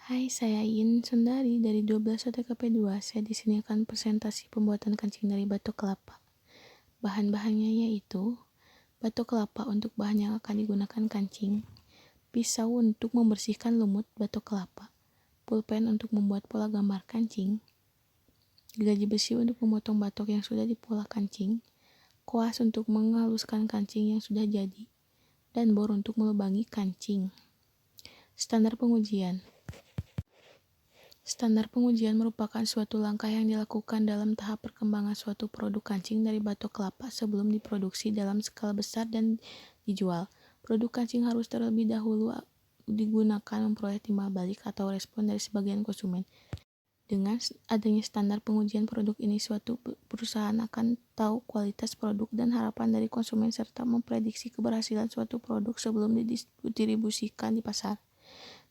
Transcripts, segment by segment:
Hai, saya Yin Sundari dari 12 TKP2. Saya di sini akan presentasi pembuatan kancing dari batok kelapa. Bahan-bahannya yaitu batok kelapa untuk bahan yang akan digunakan kancing, pisau untuk membersihkan lumut batok kelapa, pulpen untuk membuat pola gambar kancing, gergaji besi untuk memotong batok yang sudah dipola kancing, koas untuk menghaluskan kancing yang sudah jadi, dan bor untuk melubangi kancing. Standar pengujian. Standar pengujian merupakan suatu langkah yang dilakukan dalam tahap perkembangan suatu produk kancing dari batok kelapa sebelum diproduksi dalam skala besar dan dijual. Produk kancing harus terlebih dahulu digunakan memperoleh timbal balik atau respon dari sebagian konsumen. Dengan adanya standar pengujian produk ini, suatu perusahaan akan tahu kualitas produk dan harapan dari konsumen serta memprediksi keberhasilan suatu produk sebelum didistribusikan di pasar.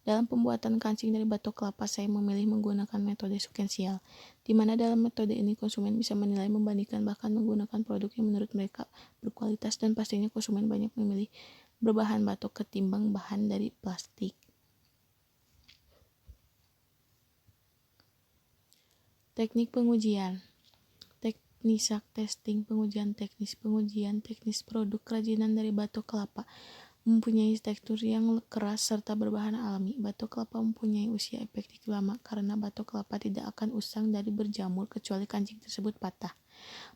Dalam pembuatan kancing dari batok kelapa, saya memilih menggunakan metode sekuensial, di mana dalam metode ini konsumen bisa menilai, membandingkan, bahkan menggunakan produk yang menurut mereka berkualitas, dan pastinya konsumen banyak memilih berbahan batok ketimbang bahan dari plastik. Teknik pengujian. Teknisak testing, pengujian teknis produk kerajinan dari batok kelapa mempunyai tekstur yang keras serta berbahan alami. Batok kelapa mempunyai usia efektif lama karena batok kelapa tidak akan usang dari berjamur kecuali kancing tersebut patah.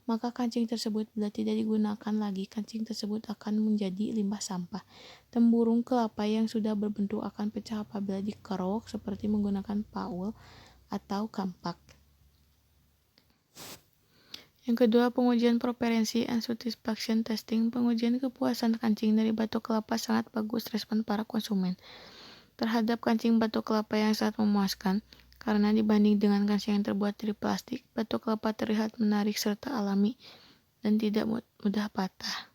Maka kancing tersebut bila tidak digunakan lagi, kancing tersebut akan menjadi limbah sampah. Tempurung kelapa yang sudah berbentuk akan pecah apabila dikerok seperti menggunakan paul atau kampak. Yang kedua, pengujian preferensi and satisfaction testing. Pengujian kepuasan kancing dari batok kelapa sangat bagus respon para konsumen terhadap kancing batok kelapa yang sangat memuaskan, karena dibanding dengan kancing yang terbuat dari plastik, batok kelapa terlihat menarik serta alami dan tidak mudah patah.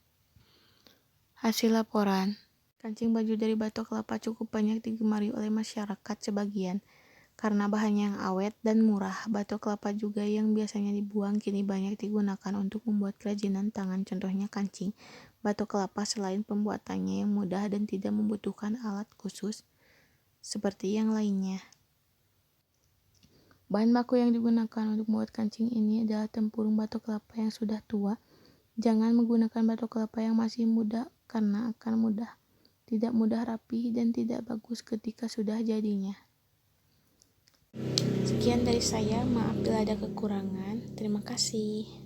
Hasil laporan. Kancing baju dari batok kelapa cukup banyak digemari oleh masyarakat sebagian. Karena bahannya yang awet dan murah, batok kelapa juga yang biasanya dibuang kini banyak digunakan untuk membuat kerajinan tangan, contohnya kancing. Batok kelapa selain pembuatannya yang mudah dan tidak membutuhkan alat khusus seperti yang lainnya. Bahan baku yang digunakan untuk membuat kancing ini adalah tempurung batok kelapa yang sudah tua. Jangan menggunakan batok kelapa yang masih muda karena akan tidak mudah rapi dan tidak bagus ketika sudah jadinya. Sekian dari saya, maaf bila ada kekurangan. Terima kasih.